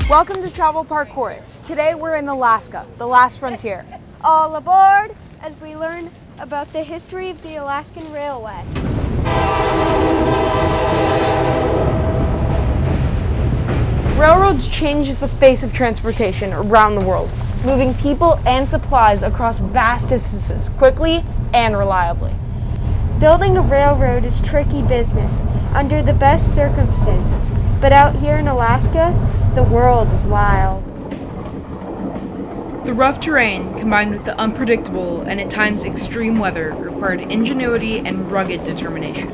Welcome to Travel Park Chorus. Today we're in Alaska, the last frontier. All aboard as we learn about the history of the Alaskan Railway. Railroads changed the face of transportation around the world, moving people and supplies across vast distances quickly and reliably. Building a railroad is tricky business under the best circumstances, but out here in Alaska, the world is wild. The rough terrain, combined with the unpredictable and at times extreme weather, required ingenuity and rugged determination.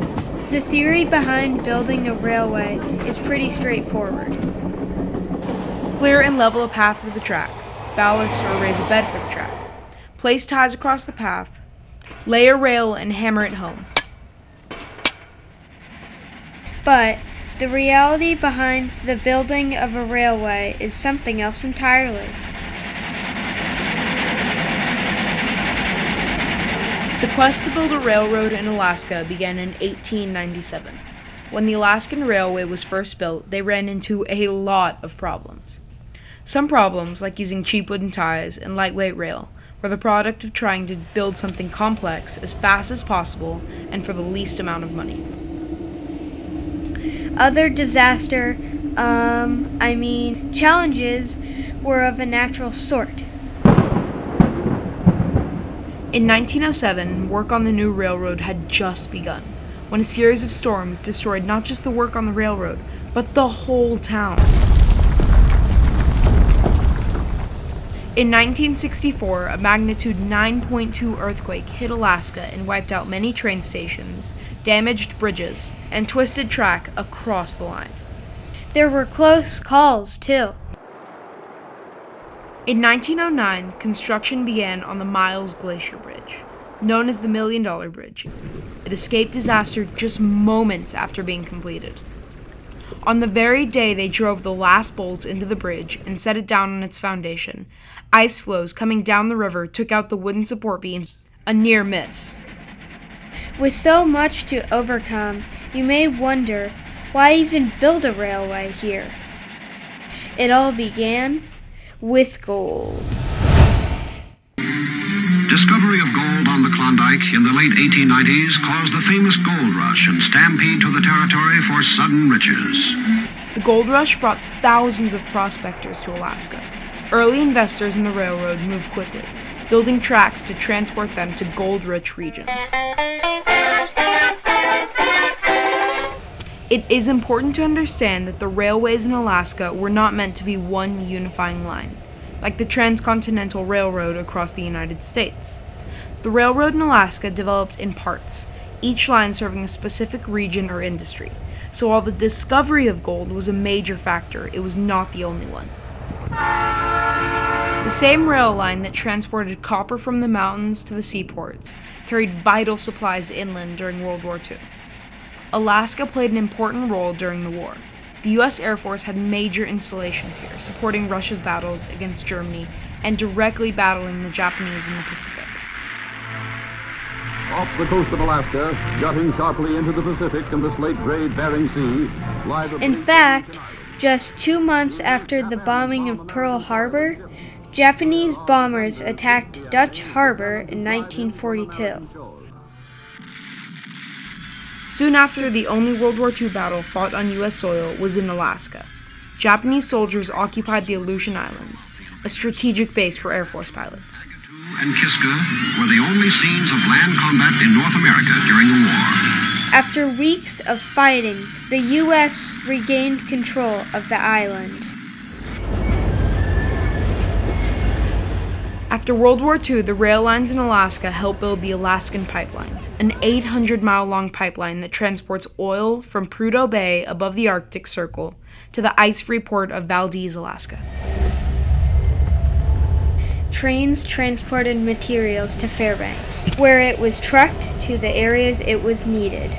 The theory behind building a railway is pretty straightforward. Clear and level a path for the tracks, ballast or raise a bed for the track. Place ties across the path, lay a rail and hammer it home. But the reality behind the building of a railway is something else entirely. The quest to build a railroad in Alaska began in 1897. When the Alaskan Railway was first built, they ran into a lot of problems. Some problems, like using cheap wooden ties and lightweight rail, were the product of trying to build something complex as fast as possible and for the least amount of money. Other challenges were of a natural sort. In 1907, work on the new railroad had just begun, when a series of storms destroyed not just the work on the railroad, but the whole town. In 1964, a magnitude 9.2 earthquake hit Alaska and wiped out many train stations, damaged bridges, and twisted track across the line. There were close calls, too. In 1909, construction began on the Miles Glacier Bridge, known as the $1 Million Bridge. It escaped disaster just moments after being completed. On the very day they drove the last bolt into the bridge and set it down on its foundation, ice flows coming down the river took out the wooden support beams, a near miss. With so much to overcome, you may wonder, why even build a railway here? It all began with gold. Discovery of gold on the Klondike in the late 1890s caused the famous gold rush and stampede to the territory for sudden riches. The gold rush brought thousands of prospectors to Alaska. Early investors in the railroad moved quickly, building tracks to transport them to gold-rich regions. It is important to understand that the railways in Alaska were not meant to be one unifying line, like the Transcontinental Railroad across the United States. The railroad in Alaska developed in parts, each line serving a specific region or industry. So while the discovery of gold was a major factor, it was not the only one. The same rail line that transported copper from the mountains to the seaports carried vital supplies inland during World War II. Alaska played an important role during the war. The U.S. Air Force had major installations here, supporting Russia's battles against Germany and directly battling the Japanese in the Pacific. Off the coast of Alaska, jutting sharply into the Pacific and this late gray Bering Sea, lie the... In fact, just 2 months after the bombing of Pearl Harbor, Japanese bombers attacked Dutch Harbor in 1942. Soon after, the only World War II battle fought on U.S. soil was in Alaska. Japanese soldiers occupied the Aleutian Islands, a strategic base for Air Force pilots. And Kiska were the only scenes of land combat in North America during the war. After weeks of fighting, the U.S. regained control of the islands. After World War II, the rail lines in Alaska helped build the Alaskan Pipeline, an 800-mile-long pipeline that transports oil from Prudhoe Bay above the Arctic Circle to the ice-free port of Valdez, Alaska. Trains transported materials to Fairbanks, where it was trucked to the areas it was needed.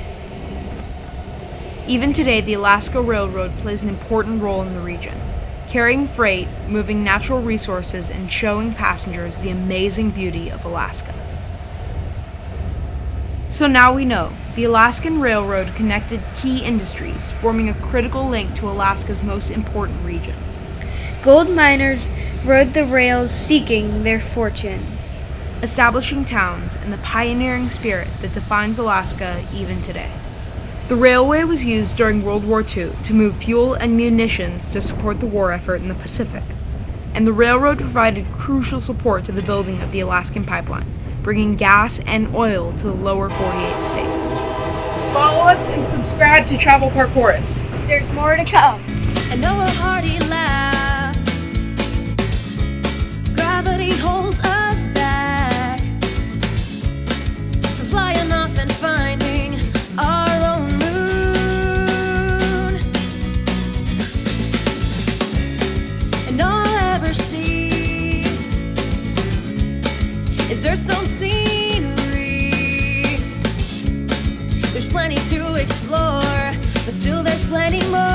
Even today, the Alaska Railroad plays an important role in the region, carrying freight, moving natural resources, and showing passengers the amazing beauty of Alaska. So now we know, the Alaskan Railroad connected key industries, forming a critical link to Alaska's most important regions. Gold miners rode the rails seeking their fortunes, establishing towns and the pioneering spirit that defines Alaska even today. The railway was used during World War II to move fuel and munitions to support the war effort in the Pacific, and the railroad provided crucial support to the building of the Alaskan Pipeline, bringing gas and oil to the lower 48 states. Follow us and subscribe to Travel Park Forest. There's more to come. And know a hearty laugh. Gravity holds us back from flying off and finding our own moon. And all I ever see is there's some scenery. There's plenty to explore, but still there's plenty more.